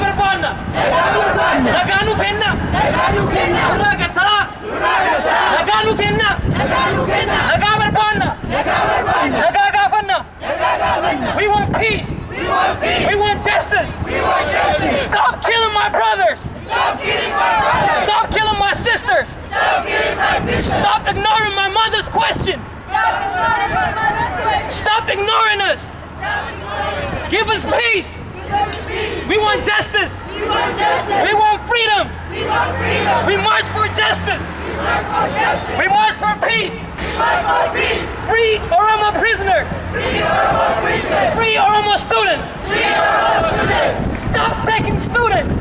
barbaanna. Nagaa nu kenna. Nurraa gattaa. Nagaa nu kenna. Nagaa barbaanna. Nagaa gaafanna. We want peace. We want justice. Stop killing my brothers. Stop killing my sisters. Stop ignoring my mother's question. Stop ignoring us. Give us peace. We want justice. We want freedom. We march for justice. We march for peace. Free Oromo prisoners. Free Oromo students. Stop taking students.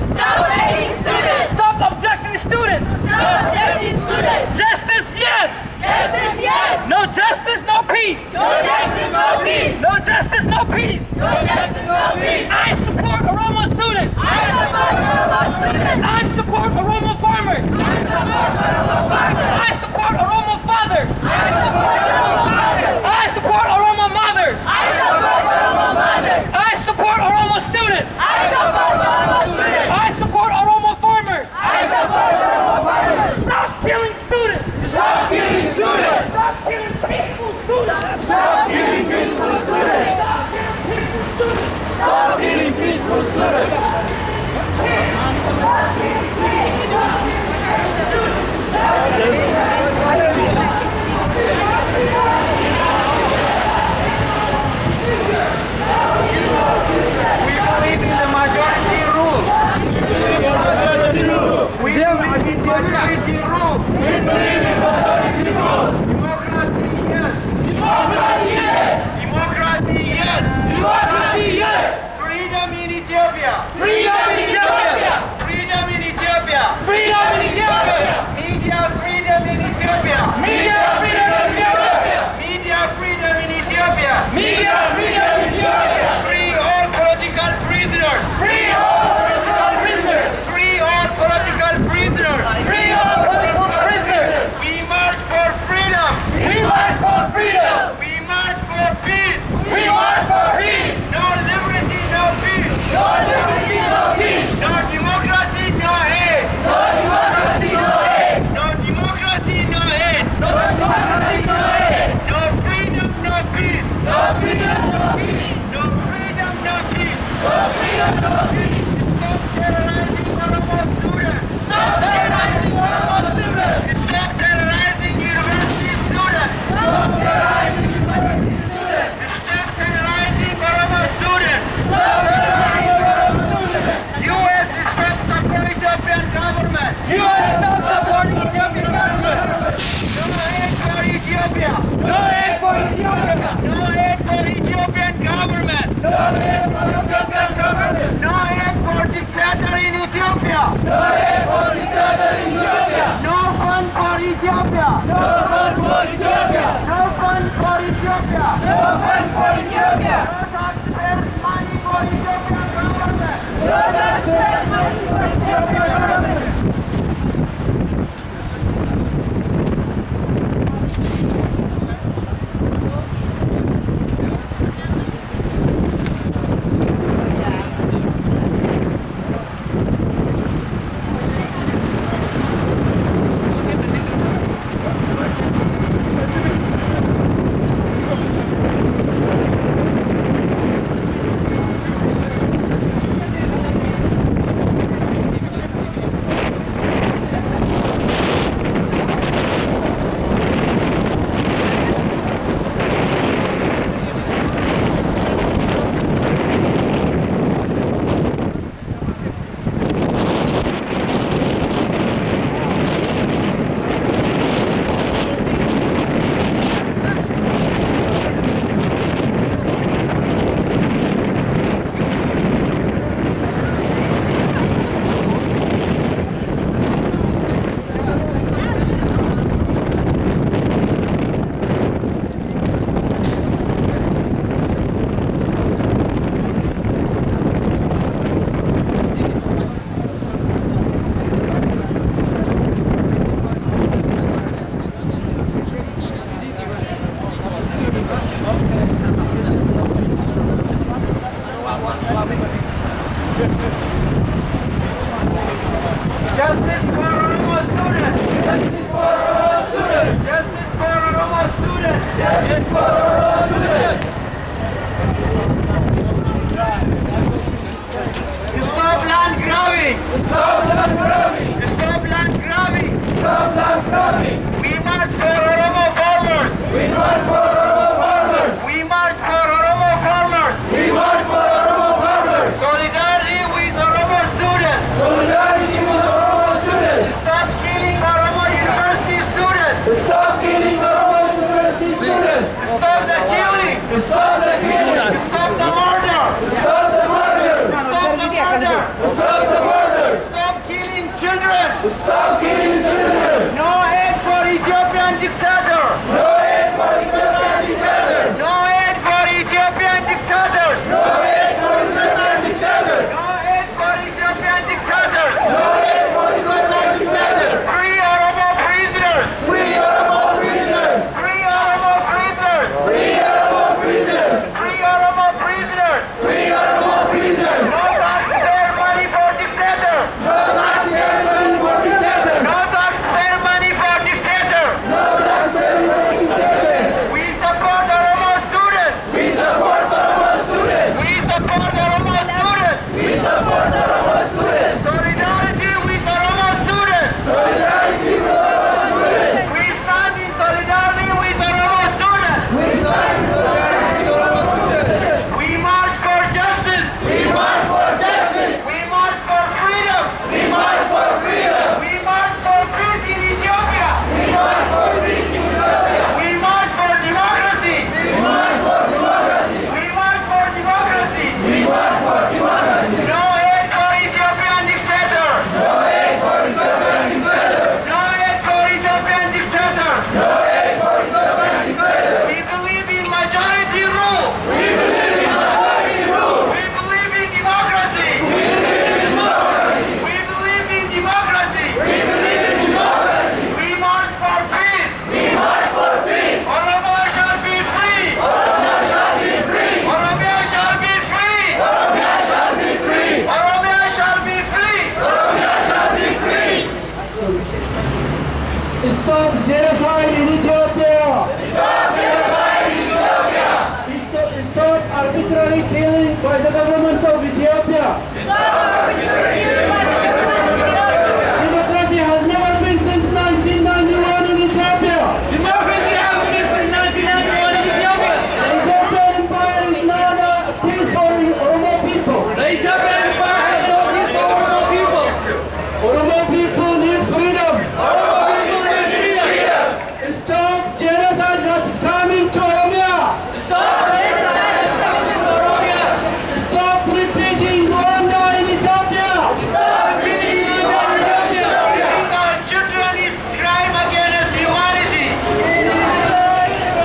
Stop abducting students. Justice, yes. No justice, no peace. No justice, no peace. I support Oromo students. I support Oromo farmers. I support Oromo fathers. I support Oromo mothers. I support Oromo students. I support Oromo farmers. Stop killing students. Stop killing peaceful students. Stop killing peaceful students. We believe in the majority rule. We believe in majority rule. Democracy, yes. Freedom in Ethiopia. Media freedom in Ethiopia. Free all political prisoners. Free all political prisoners. We march for freedom. We march for peace. No liberty, no peace. No democracy, no aid. No democracy, no aid. No freedom, no peace. No freedom, no peace. Stop terrorizing Oromo students. Stop terrorizing university students. Stop terrorizing Oromo students. U.S. is stop supporting Ethiopian government. Stop supporting Ethiopian government. No aid for Ethiopia. No aid for Ethiopian government. No aid for dictator in Ethiopia. No fund for Ethiopia. No taxpayers' money for Ethiopian government. dictator. No aid for Ethiopian dictator. No aid for Ethiopian dictators. No aid for Ethiopian dictators. No aid for Ethiopian dictators. No aid for Ethiopian dictators. Free Oromo prisoners. Free Oromo prisoners. Free Oromo prisoners. Free Oromo prisoners. Free Oromo prisoners. Free Oromo prisoners. No taxpayer money for dictator. No taxpayer money for dictator. No taxpayer money for dictator. No taxpayer money for dictator. We support Oromo students. We support Oromo students. We support Oromo students. We support Oromo students. Solidarity with Oromo students. Solidarity with Oromo students. We stand in solidarity with Oromo students. We stand in solidarity with Oromo students. We march for justice. We march for justice. We march for freedom. We march for freedom. We march for peace in Ethiopia. We march for peace in Ethiopia. We march for democracy. We march for democracy. We march for democracy. We march for democracy. No aid for Ethiopian dictator. No aid for Ethiopian dictator. No aid for Ethiopian dictator. No aid for Ethiopian dictator. We believe in majority rule. We believe in majority rule. We believe in democracy. We believe in democracy. We believe in democracy. We believe in democracy. We march for peace. We march for peace. Oromo shall be free. Oromia shall be free. Oromia shall be free. Oromia shall be free. Oromia shall be free. Oromia shall be free. Stop genocide in Ethiopia! Stop genocide in Ethiopia. Stop arbitrary killing by the government of Ethiopia! Democracy has never been since 1991 in Ethiopia! Democracy hasn't been since 1991 in Ethiopia. The Ethiopian Empire is not a peace for the Oromo people! The Ethiopian Empire has no peace for Oromo people. Oromo people need freedom! Oromo people need freedom. Stop genocide that's coming to Oromia! Stop genocide that's coming to Oromia. Stop repeating Rwanda in Ethiopia! Stop repeating Rwanda in Ethiopia. Killing our children is crime against humanity.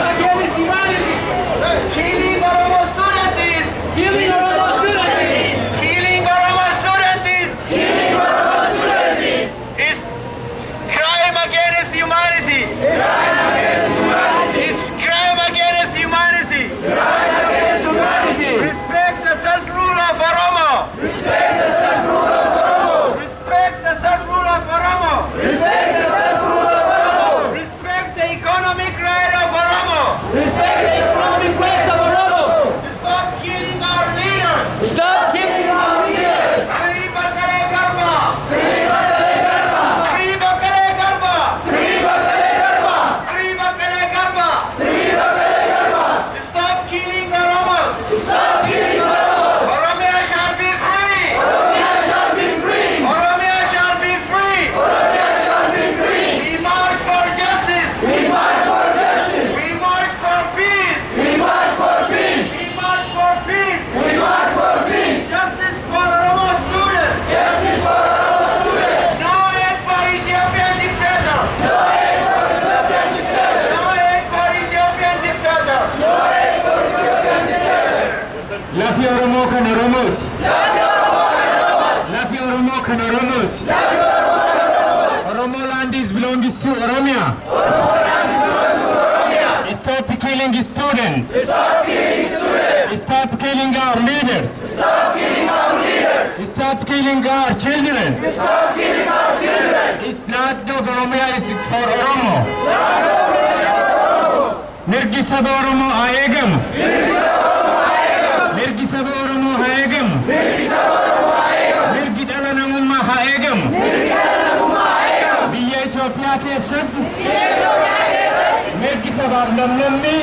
Against humanity. Killing Oromo students is Killing Oromo students. killing Oromo students Killing Oromo students is crime against humanity. crime against humanity. It's crime against humanity. Crime against humanity. Respect the self-rule of Oromo. Respect the self-rule of Oromo. Respect the self-rule of Oromo. Respect the self-rule of Oromo. Respect the economic right of Oromo. Respect the economic rights of Oromo. Stop killing our leaders. Stop killing our leaders. Free Bakare Garba. Free Bakare Garba. Free Bakare Garba. Free Bakare Garba. Free Bakare Garba. Free Bakare Garba. Stop killing Oromos. Stop killing Oromos. Oromia shall be free. Oromia shall be free. Oromia shall be free. Oromia shall be free. We march for justice. We march for justice. We march for peace. We march for peace. We march for peace. We march for peace. Justice for Oromo students. Justice for Oromo students. No aid for Ethiopian dictator. No aid for Ethiopian dictator. No aid for Ethiopian dictator. No aid for Ethiopian dictator. Lafi Oromo kan Oromot! Lafi Oromo kan Oromot. Lafi Oromo kan Oromot! Lafi Oromo kan Oromot. Oromo land is belongs to Oromia! Oromo land belongs to Oromia. Stop killing students! Stop killing students. Stop killing our leaders! Stop killing our leaders. Stop killing our children! Stop killing our children. It's not of Oromia, it's for Oromo! Mirgi saba Oromo aegam! Mirgi saba Oromo haegam! Mirgi dhala namummaa haegam! Biyya Itoophiyaa keessatti mirgi sabaaf lamlammi